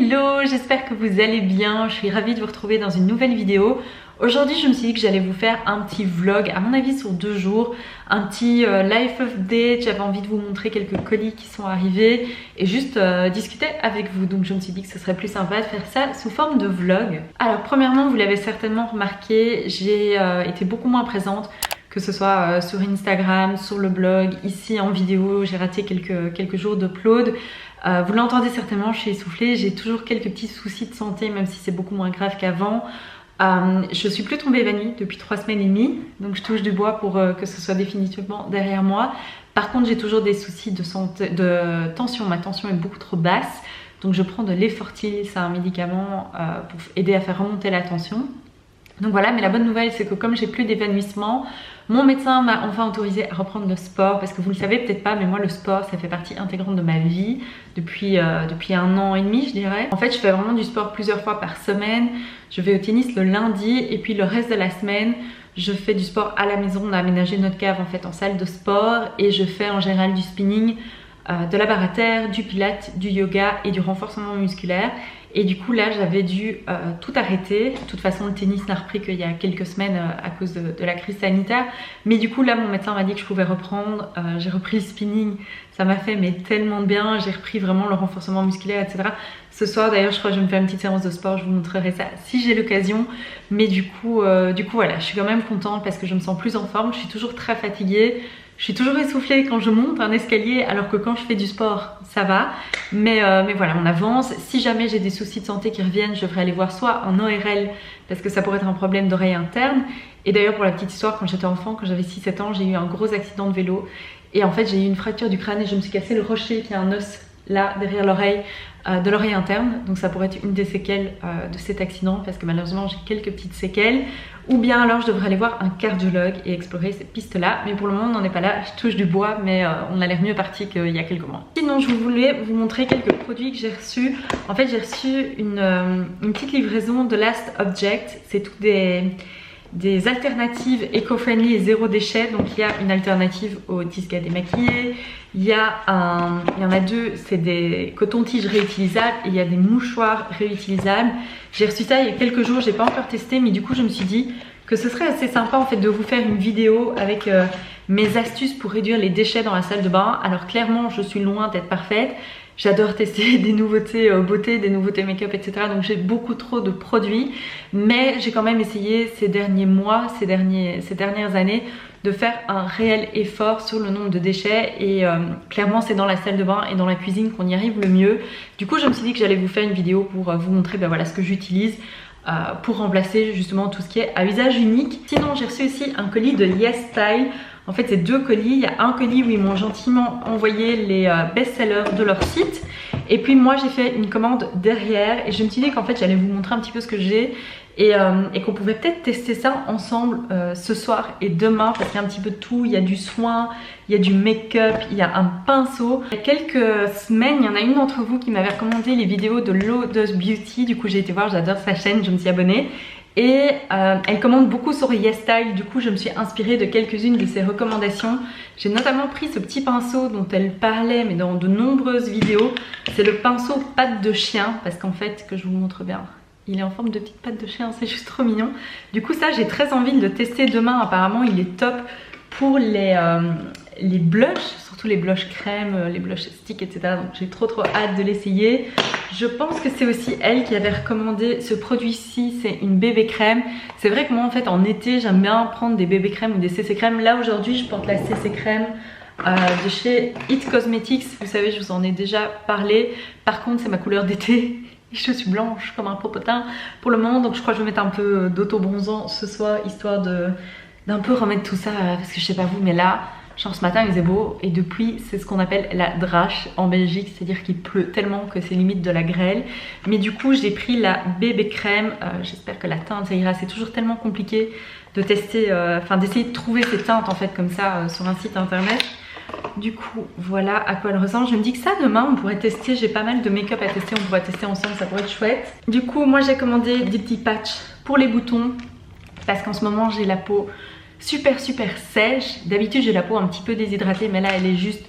Hello, j'espère que vous allez bien, je suis ravie de vous retrouver dans une nouvelle vidéo. Aujourd'hui je me suis dit que j'allais vous faire un petit vlog, à mon avis sur 2 jours, un petit life update. J'avais envie de vous montrer quelques colis qui sont arrivés et juste discuter avec vous. Donc je me suis dit que ce serait plus sympa de faire ça sous forme de vlog. Alors premièrement, vous l'avez certainement remarqué, j'ai été beaucoup moins présente. Que ce soit sur Instagram, sur le blog, ici en vidéo, j'ai raté quelques jours d'upload. Vous l'entendez certainement, je suis essoufflée, j'ai toujours quelques petits soucis de santé, même si c'est beaucoup moins grave qu'avant. Je suis plus tombée évanouie depuis 3 semaines et demie, donc je touche du bois pour que ce soit définitivement derrière moi. Par contre, j'ai toujours des soucis de tension, ma tension est beaucoup trop basse, donc je prends de l'Efortil, c'est un médicament pour aider à faire remonter la tension. Donc voilà, mais la bonne nouvelle c'est que comme j'ai plus d'évanouissement, mon médecin m'a enfin autorisé à reprendre le sport parce que vous le savez peut-être pas, mais moi le sport ça fait partie intégrante de ma vie depuis 1 an et demi je dirais. En fait je fais vraiment du sport plusieurs fois par semaine, je vais au tennis le lundi et puis le reste de la semaine je fais du sport à la maison. On a aménagé notre cave en fait en salle de sport et je fais en général du spinning, de la barre à terre, du pilates, du yoga et du renforcement musculaire. Et du coup là j'avais dû tout arrêter. De toute façon le tennis n'a repris qu'il y a quelques semaines à cause de la crise sanitaire. Mais du coup là mon médecin m'a dit que je pouvais reprendre. J'ai repris le spinning, ça m'a fait mais tellement de bien. J'ai repris vraiment le renforcement musculaire etc. Ce soir d'ailleurs je crois que je vais me faire une petite séance de sport, je vous montrerai ça si j'ai l'occasion. Mais du coup voilà, je suis quand même contente parce que je me sens plus en forme. Je suis toujours très fatiguée. Je suis toujours essoufflée quand je monte un escalier alors que quand je fais du sport ça va. Mais voilà, on avance. Si jamais j'ai des soucis de santé qui reviennent, je devrais aller voir soit en ORL parce que ça pourrait être un problème d'oreille interne. Et d'ailleurs pour la petite histoire, quand j'étais enfant, quand j'avais 6-7 ans, j'ai eu un gros accident de vélo. Et en fait j'ai eu une fracture du crâne et je me suis cassé le rocher qui est un os là derrière l'oreille, de l'oreille interne. Donc ça pourrait être une des séquelles de cet accident parce que malheureusement j'ai quelques petites séquelles. Ou bien alors je devrais aller voir un cardiologue et explorer cette piste là. Mais pour le moment on n'en est pas là, je touche du bois mais on a l'air mieux parti qu'il y a quelques mois. Sinon je voulais vous montrer quelques produits que j'ai reçus. En fait j'ai reçu une petite livraison de Last Object. C'est tout des alternatives éco-friendly et zéro déchet. Donc il y a une alternative au disque à démaquiller, il y en a 2, c'est des cotons-tiges réutilisables et il y a des mouchoirs réutilisables. J'ai reçu ça il y a quelques jours, j'ai pas encore testé, mais du coup je me suis dit que ce serait assez sympa en fait de vous faire une vidéo avec mes astuces pour réduire les déchets dans la salle de bain. Alors clairement je suis loin d'être parfaite. J'adore tester des nouveautés beauté, des nouveautés make-up, etc. Donc j'ai beaucoup trop de produits. Mais j'ai quand même essayé ces derniers mois, ces dernières années, de faire un réel effort sur le nombre de déchets. Et clairement c'est dans la salle de bain et dans la cuisine qu'on y arrive le mieux. Du coup je me suis dit que j'allais vous faire une vidéo pour vous montrer voilà, ce que j'utilise pour remplacer justement tout ce qui est à usage unique. Sinon j'ai reçu aussi un colis de YesStyle. En fait c'est 2 colis, il y a un colis où ils m'ont gentiment envoyé les best-sellers de leur site. Et puis moi j'ai fait une commande derrière et je me suis dit qu'en fait j'allais vous montrer un petit peu ce que j'ai. Et qu'on pouvait peut-être tester ça ensemble ce soir et demain parce qu'il y a un petit peu de tout. Il y a du soin, il y a du make-up, il y a un pinceau. Il y a quelques semaines, il y en a une d'entre vous qui m'avait recommandé les vidéos de Lotus Beauty. Du coup j'ai été voir, j'adore sa chaîne, je me suis abonnée. Et elle commande beaucoup sur YesStyle, du coup je me suis inspirée de quelques-unes de ses recommandations. J'ai notamment pris ce petit pinceau dont elle parlait mais dans de nombreuses vidéos. C'est le pinceau patte de chien parce qu'en fait, que je vous montre bien, il est en forme de petite patte de chien, c'est juste trop mignon. Du coup ça j'ai très envie de le tester demain, apparemment il est top pour les blushs, surtout les blushs crème, les blushs stick etc. Donc j'ai trop hâte de l'essayer. Je pense que c'est aussi elle qui avait recommandé ce produit-ci, c'est une bébé crème. C'est vrai que moi en fait en été j'aime bien prendre des bébé crèmes ou des CC crèmes. Là aujourd'hui je porte la CC crème de chez It Cosmetics, vous savez je vous en ai déjà parlé. Par contre c'est ma couleur d'été. Je suis blanche comme un popotin pour le moment, donc je crois que je vais mettre un peu d'auto-bronzant ce soir histoire d'un peu remettre tout ça parce que je sais pas vous mais là genre ce matin il faisait beau et depuis c'est ce qu'on appelle la drache en Belgique, c'est à dire qu'il pleut tellement que c'est limite de la grêle. Mais du coup j'ai pris la bébé crème, j'espère que la teinte ça ira, c'est toujours tellement compliqué de tester, d'essayer de trouver ces teintes en fait comme ça sur un site internet. Du coup voilà à quoi elle ressemble. Je me dis que ça demain on pourrait tester, j'ai pas mal de make-up à tester, on pourrait tester ensemble, ça pourrait être chouette. Du coup moi j'ai commandé des petits patchs pour les boutons parce qu'en ce moment j'ai la peau super sèche. D'habitude j'ai la peau un petit peu déshydratée mais là elle est juste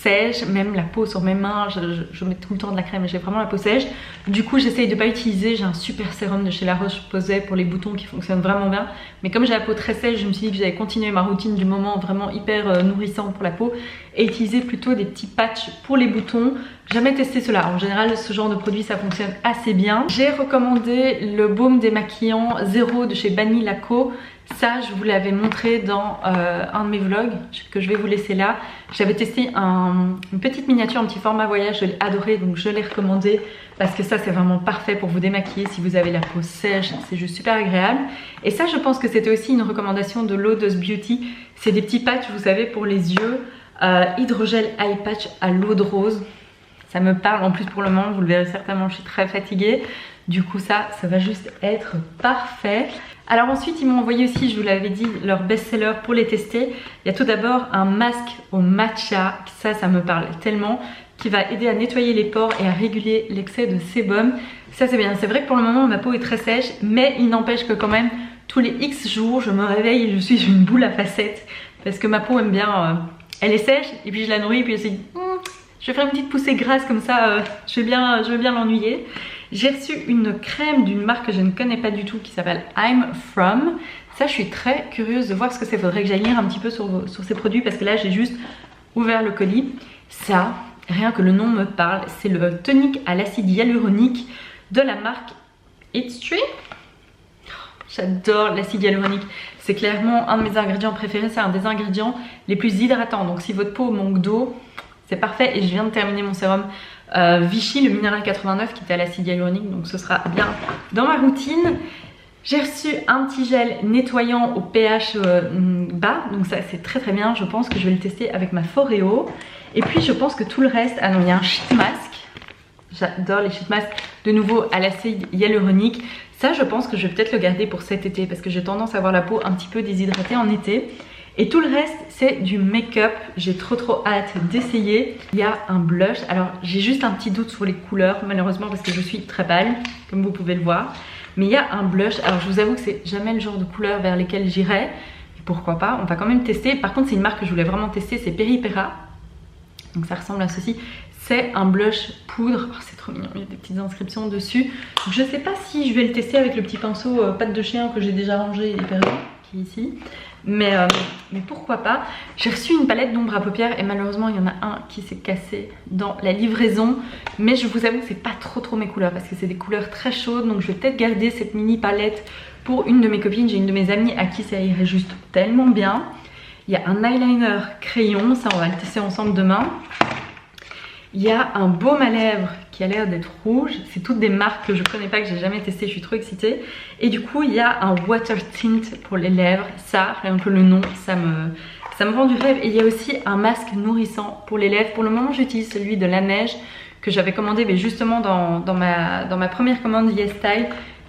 sèche, même la peau sur mes mains, je mets tout le temps de la crème et j'ai vraiment la peau sèche. Du coup j'essaye de pas utiliser, j'ai un super sérum de chez La Roche-Posay pour les boutons qui fonctionne vraiment bien. Mais comme j'ai la peau très sèche, je me suis dit que j'allais continuer ma routine du moment vraiment hyper nourrissant pour la peau et utiliser plutôt des petits patchs pour les boutons. Jamais testé cela, en général ce genre de produit ça fonctionne assez bien. J'ai recommandé le baume démaquillant Zéro de chez Bani Laco. Ça je vous l'avais montré dans un de mes vlogs que je vais vous laisser là. J'avais testé une petite miniature, un petit format voyage, je l'ai adoré donc je l'ai recommandé parce que ça c'est vraiment parfait pour vous démaquiller si vous avez la peau sèche, c'est juste super agréable. Et ça je pense que c'était aussi une recommandation de Lotus Beauty, c'est des petits patchs vous savez pour les yeux, hydrogel eye patch à l'eau de rose. Ça me parle en plus pour le moment, vous le verrez certainement, je suis très fatiguée. Du coup ça va juste être parfait. Alors ensuite ils m'ont envoyé aussi, je vous l'avais dit, leur best-seller pour les tester. Il y a tout d'abord un masque au matcha, ça me parle tellement, qui va aider à nettoyer les pores et à réguler l'excès de sébum. Ça c'est bien, c'est vrai que pour le moment ma peau est très sèche, mais il n'empêche que quand même tous les X jours je me réveille et je suis une boule à facettes. Parce que ma peau aime bien, elle est sèche et puis je la nourris et puis je me dis je vais faire une petite poussée grasse comme ça, je vais bien l'ennuyer. J'ai reçu une crème d'une marque que je ne connais pas du tout qui s'appelle I'm From. Ça je suis très curieuse de voir ce que c'est, faudrait que j'aille lire un petit peu sur ces produits parce que là j'ai juste ouvert le colis. Ça, rien que le nom me parle, c'est le tonique à l'acide hyaluronique de la marque It's Tree. J'adore l'acide hyaluronique, c'est clairement un de mes ingrédients préférés, c'est un des ingrédients les plus hydratants. Donc si votre peau manque d'eau, c'est parfait. Et je viens de terminer mon sérum Vichy, le minéral 89 qui était à l'acide hyaluronique, donc ce sera bien dans ma routine. J'ai reçu un petit gel nettoyant au pH bas, donc ça c'est très bien, je pense que je vais le tester avec ma Foreo. Et puis je pense que tout le reste, ah non il y a un sheet mask, j'adore les sheet masks, de nouveau à l'acide hyaluronique. Ça je pense que je vais peut-être le garder pour cet été parce que j'ai tendance à avoir la peau un petit peu déshydratée en été. Et tout le reste c'est du make-up, j'ai trop hâte d'essayer. Il y a un blush, alors j'ai juste un petit doute sur les couleurs malheureusement parce que je suis très pâle comme vous pouvez le voir. Mais il y a un blush, alors je vous avoue que c'est jamais le genre de couleur vers lesquelles j'irai. Pourquoi pas, on va quand même tester. Par contre c'est une marque que je voulais vraiment tester, c'est Peripera. Donc ça ressemble à ceci. C'est un blush poudre, oh, c'est trop mignon, il y a des petites inscriptions dessus. Donc, je sais pas si je vais le tester avec le petit pinceau patte de chien que j'ai déjà rangé et perdu, qui est ici. Mais pourquoi pas. J'ai reçu une palette d'ombre à paupières et malheureusement il y en a un qui s'est cassé dans la livraison. Mais je vous avoue que c'est pas trop mes couleurs parce que c'est des couleurs très chaudes. Donc je vais peut-être garder cette mini palette pour une de mes copines. J'ai une de mes amies à qui ça irait juste tellement bien. Il y a un eyeliner crayon, ça on va le tester ensemble demain. Il y a un baume à lèvres qui a l'air d'être rouge. C'est toutes des marques que je connais pas, que j'ai jamais testé, je suis trop excitée. Et du coup il y a un water tint pour les lèvres. Ça, rien que le nom, ça me rend du rêve. Et il y a aussi un masque nourrissant pour les lèvres. Pour le moment j'utilise celui de La Neige que j'avais commandé mais justement dans ma première commande YesStyle.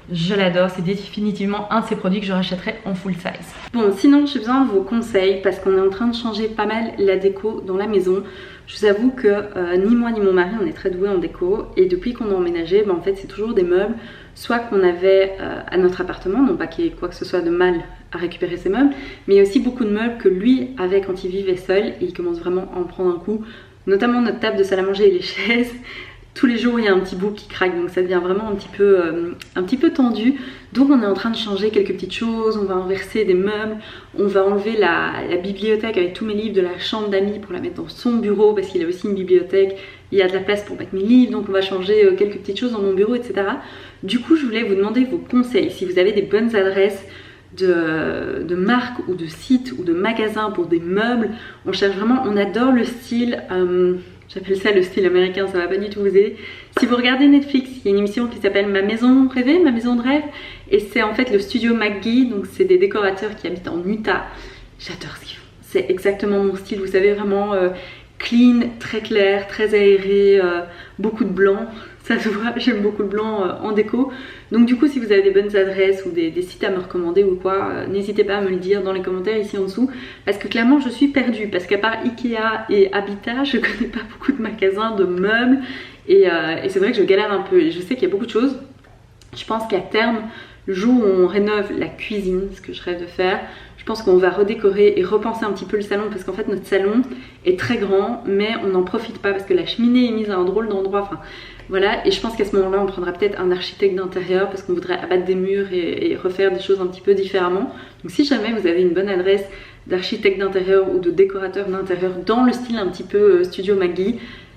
Je l'adore, c'est définitivement un de ces produits que je rachèterai en full size. Bon, sinon j'ai besoin de vos conseils parce qu'on est en train de changer pas mal la déco dans la maison. Je vous avoue que ni moi ni mon mari on est très doués en déco et depuis qu'on a emménagé, en fait c'est toujours des meubles soit qu'on avait à notre appartement, non pas qu'il y ait quoi que ce soit de mal à récupérer ces meubles, mais il y a aussi beaucoup de meubles que lui avait quand il vivait seul et il commence vraiment à en prendre un coup, notamment notre table de salle à manger et les chaises. Tous les jours il y a un petit bout qui craque donc ça devient vraiment un petit peu tendu. Donc on est en train de changer quelques petites choses, on va renverser des meubles, on va enlever la bibliothèque avec tous mes livres de la chambre d'amis pour la mettre dans son bureau parce qu'il a aussi une bibliothèque, il y a de la place pour mettre mes livres donc on va changer quelques petites choses dans mon bureau etc. Du coup je voulais vous demander vos conseils, si vous avez des bonnes adresses de marques ou de sites ou de magasins pour des meubles. On cherche vraiment, on adore le style... J'appelle ça le style américain, ça va pas du tout vous aider. Si vous regardez Netflix, il y a une émission qui s'appelle Ma maison rêvée, Ma maison de rêve. Et c'est en fait le studio McGee, donc c'est des décorateurs qui habitent en Utah. J'adore ce qu'ils font. C'est exactement mon style, vous savez, vraiment clean, très clair, très aéré, beaucoup de blanc. Ça se voit, j'aime beaucoup le blanc en déco. Donc du coup si vous avez des bonnes adresses ou des sites à me recommander ou quoi, n'hésitez pas à me le dire dans les commentaires ici en dessous. Parce que clairement je suis perdue, parce qu'à part Ikea et Habitat, je connais pas beaucoup de magasins de meubles. Et c'est vrai que je galère un peu et je sais qu'il y a beaucoup de choses. Je pense qu'à terme, le jour où on rénove la cuisine, ce que je rêve de faire, je pense qu'on va redécorer et repenser un petit peu le salon parce qu'en fait notre salon est très grand mais on n'en profite pas parce que la cheminée est mise à un drôle d'endroit. Enfin, voilà, et je pense qu'à ce moment-là, on prendra peut-être un architecte d'intérieur parce qu'on voudrait abattre des murs et refaire des choses un petit peu différemment. Donc si jamais vous avez une bonne adresse d'architecte d'intérieur ou de décorateur d'intérieur dans le style un petit peu Studio Maggie,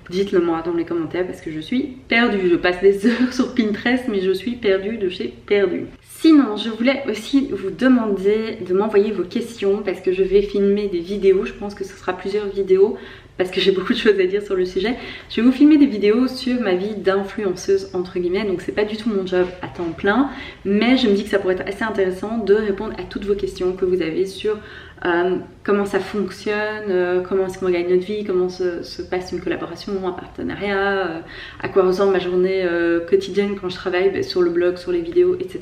dites-le moi dans les commentaires parce que je suis perdue. Je passe des heures sur Pinterest mais je suis perdue de chez perdue. Sinon, je voulais aussi vous demander de m'envoyer vos questions parce que je vais filmer des vidéos. Je pense que ce sera plusieurs vidéos parce que j'ai beaucoup de choses à dire sur le sujet. Je vais vous filmer des vidéos sur ma vie d'influenceuse entre guillemets, donc c'est pas du tout mon job à temps plein, mais je me dis que ça pourrait être assez intéressant de répondre à toutes vos questions que vous avez sur comment ça fonctionne, comment est-ce qu'on gagne notre vie, comment se passe une collaboration, un partenariat, à quoi ressemble ma journée quotidienne quand je travaille sur le blog, sur les vidéos, etc.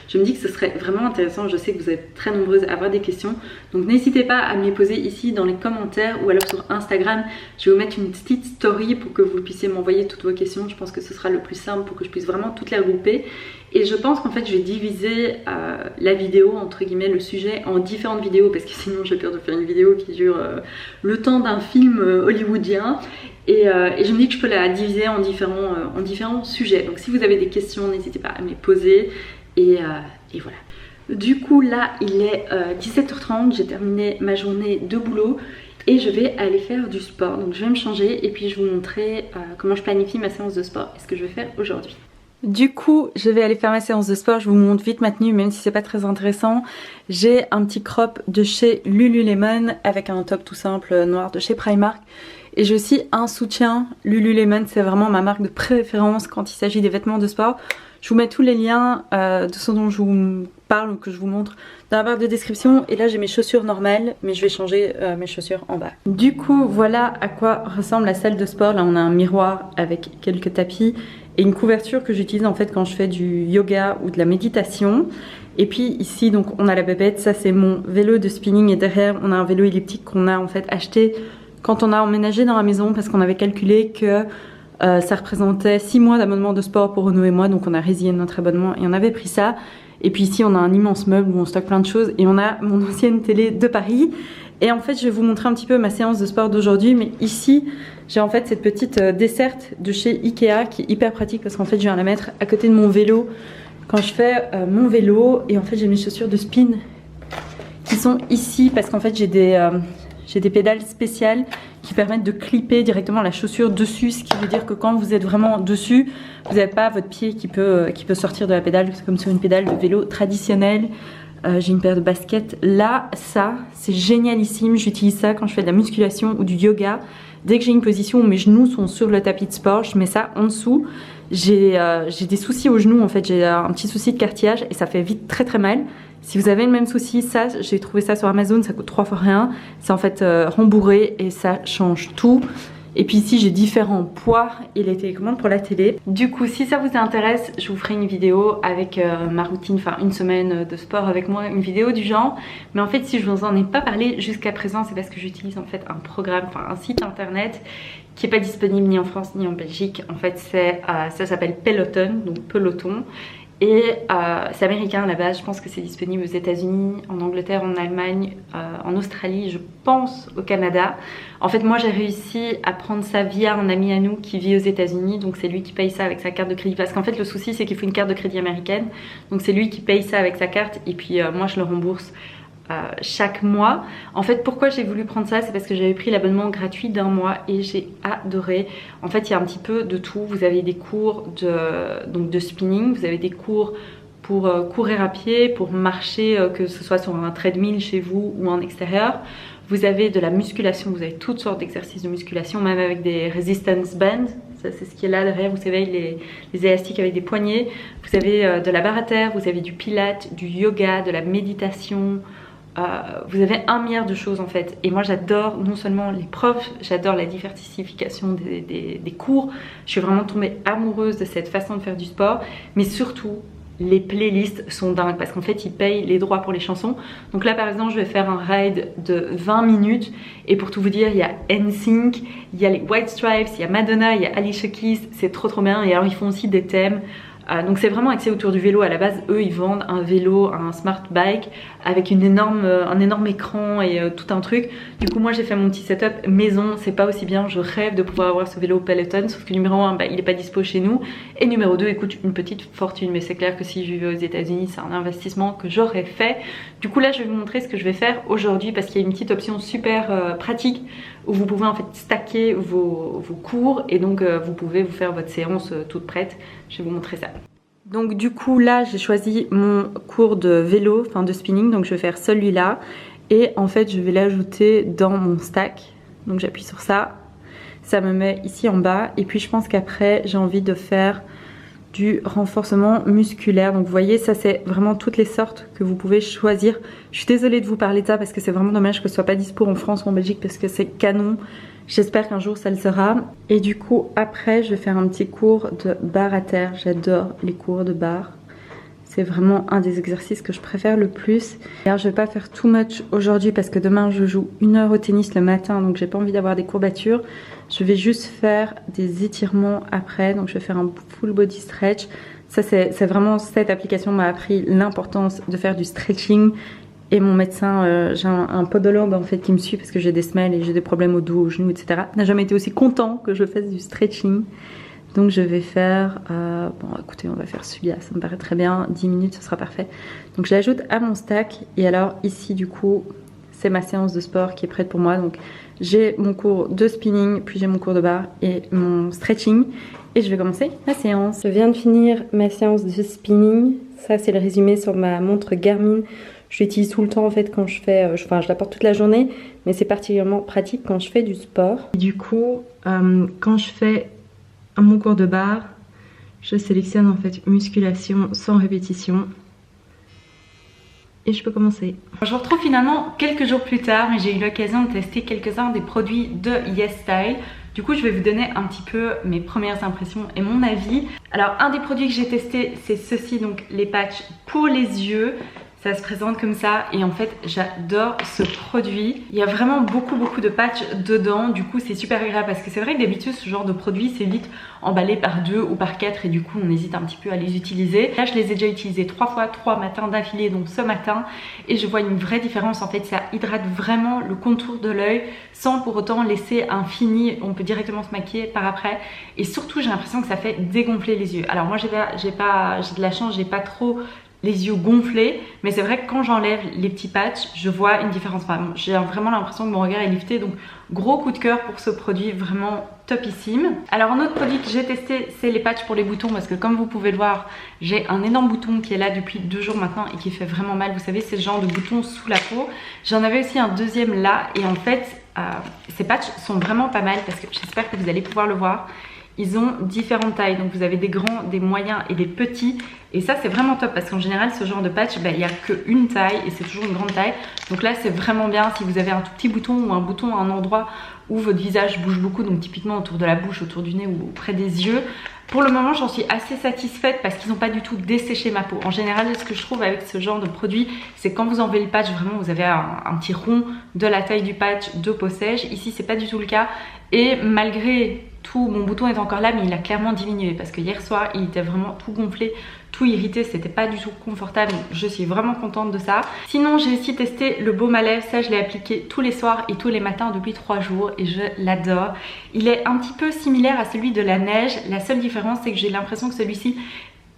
Je me dis que ce serait vraiment intéressant. Je sais que vous êtes très nombreuses à avoir des questions, donc n'hésitez pas à me les poser ici dans les commentaires ou alors sur Instagram. Je vais vous mettre une petite story pour que vous puissiez m'envoyer toutes vos questions. Je pense que ce sera le plus simple pour que je puisse vraiment toutes les regrouper. Et je pense qu'en fait je vais diviser la vidéo, entre guillemets, le sujet en différentes vidéos parce que sinon j'ai peur de faire une vidéo qui dure le temps d'un film hollywoodien. Et je me dis que je peux la diviser en différents sujets. Donc si vous avez des questions, n'hésitez pas à me les poser. Et voilà. Du coup là il est 17h30, j'ai terminé ma journée de boulot. Et je vais aller faire du sport. Donc je vais me changer et puis je vais vous montrer comment je planifie ma séance de sport et ce que je vais faire aujourd'hui. Du coup, je vais aller faire ma séance de sport. Je vous montre vite ma tenue, même si c'est pas très intéressant. J'ai un petit crop de chez Lululemon avec un top tout simple noir de chez Primark. Et j'ai aussi un soutien Lululemon. C'est vraiment ma marque de préférence quand il s'agit des vêtements de sport. Je vous mets tous les liens de ce dont je vous parle ou que je vous montre dans la barre de description. Et là j'ai mes chaussures normales, mais je vais changer mes chaussures en bas. Du coup voilà à quoi ressemble la salle de sport. Là on a un miroir avec quelques tapis et une couverture que j'utilise en fait quand je fais du yoga ou de la méditation. Et puis ici donc on a la bébête, ça c'est mon vélo de spinning et derrière on a un vélo elliptique qu'on a en fait acheté quand on a emménagé dans la maison parce qu'on avait calculé que ça représentait 6 mois d'abonnement de sport pour Renaud et moi, donc on a résilié notre abonnement et on avait pris ça. Et puis ici on a un immense meuble où on stocke plein de choses et on a mon ancienne télé de Paris. Et en fait je vais vous montrer un petit peu ma séance de sport d'aujourd'hui, mais ici j'ai en fait cette petite desserte de chez Ikea qui est hyper pratique parce qu'en fait je viens la mettre à côté de mon vélo quand je fais mon vélo. Et en fait j'ai mes chaussures de spin qui sont ici parce qu'en fait j'ai des pédales spéciales qui permettent de clipper directement la chaussure dessus, ce qui veut dire que quand vous êtes vraiment dessus, vous n'avez pas votre pied qui peut sortir de la pédale, c'est comme sur une pédale de vélo traditionnelle. J'ai une paire de baskets. Là, ça, c'est génialissime. J'utilise ça quand je fais de la musculation ou du yoga. Dès que j'ai une position où mes genoux sont sur le tapis de sport, je mets ça en dessous. J'ai des soucis aux genoux, en fait, j'ai un petit souci de cartilage et ça fait vite très très mal. Si vous avez le même souci, ça, j'ai trouvé ça sur Amazon, ça coûte 3 fois rien. C'est en fait rembourré et ça change tout. Et puis ici, j'ai différents poids et les télécommandes pour la télé. Du coup, si ça vous intéresse, je vous ferai une vidéo avec ma routine, enfin une semaine de sport avec moi, une vidéo du genre. Mais en fait, si je vous en ai pas parlé jusqu'à présent, c'est parce que j'utilise en fait un programme, enfin un site internet qui n'est pas disponible ni en France ni en Belgique. En fait, ça s'appelle Peloton, donc Peloton. Et c'est américain à la base, je pense que c'est disponible aux États-Unis, en Angleterre, en Allemagne, en Australie, je pense au Canada. En fait, moi j'ai réussi à prendre ça via un ami à nous qui vit aux États-Unis, donc c'est lui qui paye ça avec sa carte de crédit. Parce qu'en fait, le souci c'est qu'il faut une carte de crédit américaine, donc c'est lui qui paye ça avec sa carte et puis moi je le rembourse chaque mois. En fait, pourquoi j'ai voulu prendre ça, c'est parce que j'avais pris l'abonnement gratuit d'1 mois et j'ai adoré. En fait, il y a un petit peu de tout. Vous avez des cours de spinning, vous avez des cours pour courir à pied, pour marcher, que ce soit sur un treadmill chez vous ou en extérieur. Vous avez de la musculation, vous avez toutes sortes d'exercices de musculation, même avec des resistance bands. Ça, c'est ce qui est là derrière, vous savez, les élastiques avec des poignets. Vous avez de la barre à terre, vous avez du pilates, du yoga, de la méditation. Vous avez 1 milliard de choses en fait. Et moi j'adore non seulement les profs, j'adore la diversification des cours. Je suis vraiment tombée amoureuse de cette façon de faire du sport. Mais surtout, les playlists sont dingues parce qu'en fait ils payent les droits pour les chansons. Donc là par exemple je vais faire un ride de 20 minutes. Et pour tout vous dire, il y a NSYNC, il y a les White Stripes, il y a Madonna, il y a Alicia Keys. C'est trop bien. Et alors ils font aussi des thèmes. Donc c'est vraiment axé autour du vélo. À la base, eux ils vendent un vélo, un smart bike avec un énorme écran et tout un truc. Du coup moi j'ai fait mon petit setup maison, c'est pas aussi bien. Je rêve de pouvoir avoir ce vélo Peloton, sauf que numéro 1 il est pas dispo chez nous, et numéro 2 il coûte une petite fortune. Mais c'est clair que si je vivais aux États-Unis, c'est un investissement que j'aurais fait. Du coup là je vais vous montrer ce que je vais faire aujourd'hui, parce qu'il y a une petite option super pratique où vous pouvez en fait stacker vos cours, et donc vous pouvez vous faire votre séance toute prête. Je vais vous montrer ça. Donc du coup là j'ai choisi mon cours de vélo, enfin de spinning, donc je vais faire celui-là, et en fait je vais l'ajouter dans mon stack. Donc j'appuie sur ça, ça me met ici en bas, et puis je pense qu'après j'ai envie de faire du renforcement musculaire. Donc vous voyez, ça c'est vraiment toutes les sortes que vous pouvez choisir. Je suis désolée de vous parler de ça parce que c'est vraiment dommage que ce soit pas dispo en France ou en Belgique, parce que c'est canon. J'espère qu'un jour ça le sera. Et du coup après je vais faire un petit cours de barre à terre. J'adore les cours de barre. C'est vraiment un des exercices que je préfère le plus. Alors je vais pas faire too much aujourd'hui parce que demain je joue 1 heure au tennis le matin, donc j'ai pas envie d'avoir des courbatures. Je vais juste faire des étirements après, donc je vais faire un full body stretch. Ça c'est vraiment, cette application m'a appris l'importance de faire du stretching. Et mon médecin, j'ai un podologue en fait qui me suit parce que j'ai des semelles et j'ai des problèmes au dos, aux genoux, etc. N'a jamais été aussi content que je fasse du stretching. Donc je vais faire, bon écoutez, on va faire celui-là, ça me paraît très bien, 10 minutes ce sera parfait. Donc je l'ajoute à mon stack, et alors ici du coup c'est ma séance de sport qui est prête pour moi. Donc j'ai mon cours de spinning, puis j'ai mon cours de barre et mon stretching, et je vais commencer ma séance. Je viens de finir ma séance de spinning, ça c'est le résumé sur ma montre Garmin. Je l'utilise tout le temps en fait quand je fais, enfin je la porte toute la journée, mais c'est particulièrement pratique quand je fais du sport. Et du coup quand je fais mon cours de barre, je sélectionne en fait musculation sans répétition, et je peux commencer. Je vous retrouve finalement quelques jours plus tard, mais j'ai eu l'occasion de tester quelques-uns des produits de YesStyle. Du coup je vais vous donner un petit peu mes premières impressions et mon avis. Alors un des produits que j'ai testé c'est ceci, donc les patchs pour les yeux. Ça se présente comme ça, et en fait j'adore ce produit. Il y a vraiment beaucoup de patchs dedans, du coup c'est super agréable, parce que c'est vrai que d'habitude ce genre de produit c'est vite emballé par 2 ou par 4, et du coup on hésite un petit peu à les utiliser. Là je les ai déjà utilisés 3 fois, 3 matins d'affilée, donc ce matin, et je vois une vraie différence. En fait ça hydrate vraiment le contour de l'œil sans pour autant laisser un fini. On peut directement se maquiller par après, et surtout j'ai l'impression que ça fait dégonfler les yeux. Alors moi j'ai de la chance, j'ai pas trop les yeux gonflés, mais c'est vrai que quand j'enlève les petits patchs, je vois une différence. Enfin, j'ai vraiment l'impression que mon regard est lifté, donc gros coup de cœur pour ce produit, vraiment topissime. Alors un autre produit que j'ai testé, c'est les patchs pour les boutons, parce que comme vous pouvez le voir, j'ai un énorme bouton qui est là depuis 2 jours maintenant et qui fait vraiment mal. Vous savez, c'est le genre de bouton sous la peau. J'en avais aussi un deuxième là, et en fait ces patchs sont vraiment pas mal, parce que j'espère que vous allez pouvoir le voir. Ils ont différentes tailles, donc vous avez des grands, des moyens et des petits, et ça c'est vraiment top, parce qu'en général ce genre de patch, il n'y a qu'une taille et c'est toujours une grande taille. Donc là c'est vraiment bien si vous avez un tout petit bouton, ou un bouton à un endroit où votre visage bouge beaucoup, donc typiquement autour de la bouche, autour du nez ou près des yeux. Pour le moment j'en suis assez satisfaite parce qu'ils n'ont pas du tout desséché ma peau. En général ce que je trouve avec ce genre de produit, c'est quand vous enlevez le patch, vraiment vous avez un petit rond de la taille du patch de peau sèche. Ici c'est pas du tout le cas, et malgré tout, mon bouton est encore là, mais il a clairement diminué, parce que hier soir il était vraiment tout gonflé, tout irrité, c'était pas du tout confortable. Je suis vraiment contente de ça. Sinon j'ai aussi testé le baume à lèvres, ça je l'ai appliqué tous les soirs et tous les matins depuis 3 jours, et je l'adore. Il est un petit peu similaire à celui de la neige, la seule différence c'est que j'ai l'impression que celui-ci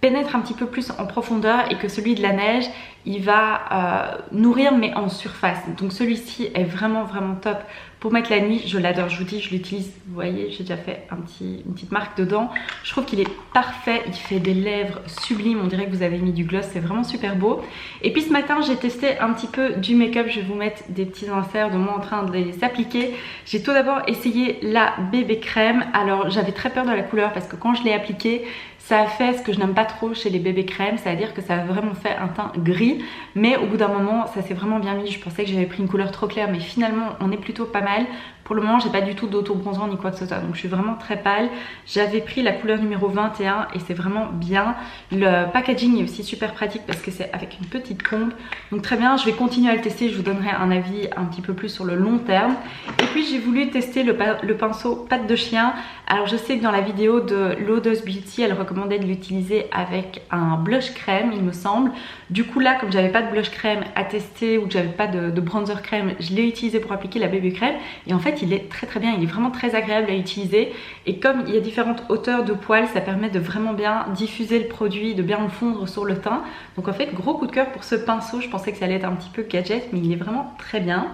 pénètre un petit peu plus en profondeur, et que celui de la neige il va nourrir mais en surface. Donc celui-ci est vraiment top pour mettre la nuit. Je l'adore, je vous dis, je l'utilise, vous voyez j'ai déjà fait une petite marque dedans. Je trouve qu'il est parfait, il fait des lèvres sublimes, on dirait que vous avez mis du gloss, c'est vraiment super beau. Et puis ce matin j'ai testé un petit peu du make-up, je vais vous mettre des petits inserts de moi en train de les appliquer. J'ai tout d'abord essayé la bébé crème. Alors j'avais très peur de la couleur, parce que quand je l'ai appliquée, ça a fait ce que je n'aime pas trop chez les bébés crèmes, c'est-à-dire que ça a vraiment fait un teint gris, mais au bout d'un moment ça s'est vraiment bien mis. Je pensais que j'avais pris une couleur trop claire, mais finalement on est plutôt pas mal. Pour le moment j'ai pas du tout d'auto-bronzant ni quoi que ce soit, donc je suis vraiment très pâle. J'avais pris la couleur numéro 21 et c'est vraiment bien. Le packaging est aussi super pratique parce que c'est avec une petite pompe, donc très bien. Je vais continuer à le tester, je vous donnerai un avis un petit peu plus sur le long terme. Et puis j'ai voulu tester le pinceau patte de chien. Alors je sais que dans la vidéo de Lotus Beauty elle recommandait de l'utiliser avec un blush crème il me semble. Du coup là comme j'avais pas de blush crème à tester ou que j'avais pas de bronzer crème, je l'ai utilisé pour appliquer la bébé crème et en fait il est très bien, il est vraiment très agréable à utiliser et comme il y a différentes hauteurs de poils ça permet de vraiment bien diffuser le produit, de bien le fondre sur le teint. Donc en fait gros coup de cœur pour ce pinceau, je pensais que ça allait être un petit peu gadget mais il est vraiment très bien.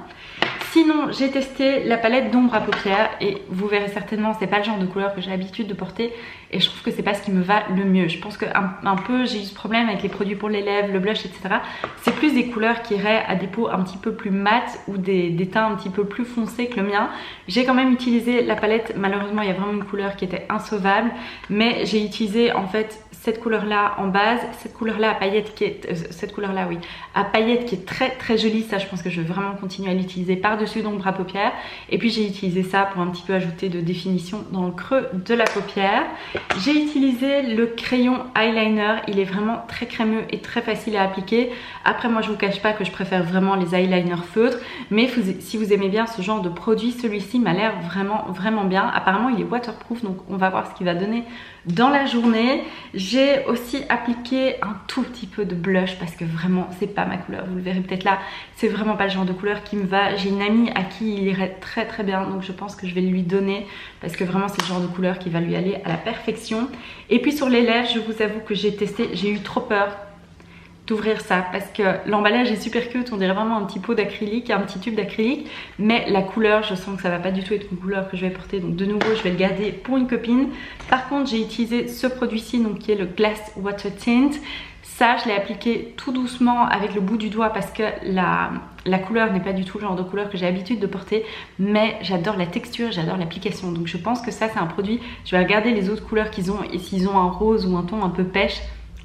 Sinon j'ai testé la palette d'ombre à paupières et vous verrez certainement c'est pas le genre de couleur que j'ai l'habitude de porter et je trouve que c'est pas ce qui me va le mieux. Je pense que un peu j'ai eu ce problème avec les produits pour les lèvres, le blush etc. C'est plus des couleurs qui iraient à des peaux un petit peu plus mates ou des teints un petit peu plus foncés que le mien. J'ai quand même utilisé la palette, malheureusement il y a vraiment une couleur qui était insauvable mais j'ai utilisé en fait cette couleur là en base, cette couleur là à paillettes qui est cette couleur là oui à paillettes qui est très jolie. Ça je pense que je vais vraiment continuer à l'utiliser par dessus d'ombre à paupières et puis j'ai utilisé ça pour un petit peu ajouter de définition dans le creux de la paupière. J'ai utilisé le crayon eyeliner, il est vraiment très crémeux et très facile à appliquer. Après moi je vous cache pas que je préfère vraiment les eyeliners feutres mais si vous aimez bien ce genre de produit, celui-ci m'a l'air vraiment bien. Apparemment il est waterproof donc on va voir ce qu'il va donner dans la journée. J'ai aussi appliqué un tout petit peu de blush parce que vraiment c'est pas ma couleur, vous le verrez peut-être là, c'est vraiment pas le genre de couleur qui me va. J'ai une amie à qui il irait très bien donc je pense que je vais lui donner parce que vraiment c'est le genre de couleur qui va lui aller à la perfection. Et puis sur les lèvres je vous avoue que j'ai testé, j'ai eu trop peur d'ouvrir ça parce que l'emballage est super cute, on dirait vraiment un petit pot d'acrylique, un petit tube d'acrylique, mais la couleur je sens que ça va pas du tout être une couleur que je vais porter, donc de nouveau je vais le garder pour une copine. Par contre j'ai utilisé ce produit-ci donc qui est le Glass Water Tint. Ça je l'ai appliqué tout doucement avec le bout du doigt parce que la couleur n'est pas du tout le genre de couleur que j'ai l'habitude de porter, mais j'adore la texture, j'adore l'application, donc je pense que ça c'est un produit, je vais regarder les autres couleurs qu'ils ont et s'ils ont un rose ou un ton un peu pêche,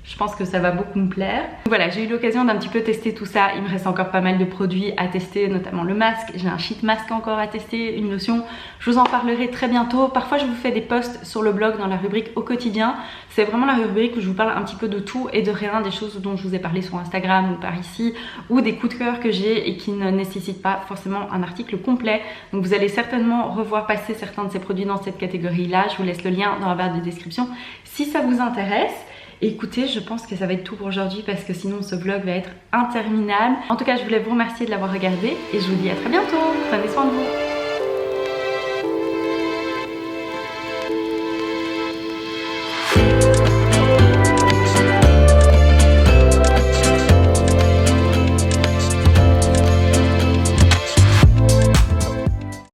je pense que ça va beaucoup me plaire. Voilà, j'ai eu l'occasion d'un petit peu tester tout ça. Il me reste encore pas mal de produits à tester, notamment le masque. J'ai un sheet mask encore à tester, une lotion. Je vous en parlerai très bientôt. Parfois, je vous fais des posts sur le blog dans la rubrique au quotidien. C'est vraiment la rubrique où je vous parle un petit peu de tout et de rien, des choses dont je vous ai parlé sur Instagram ou par ici, ou des coups de cœur que j'ai et qui ne nécessitent pas forcément un article complet. Donc vous allez certainement revoir passer certains de ces produits dans cette catégorie-là. Je vous laisse le lien dans la barre de description si ça vous intéresse. Écoutez, je pense que ça va être tout pour aujourd'hui parce que sinon ce vlog va être interminable. En tout cas, je voulais vous remercier de l'avoir regardé et je vous dis à très bientôt. Prenez soin de vous.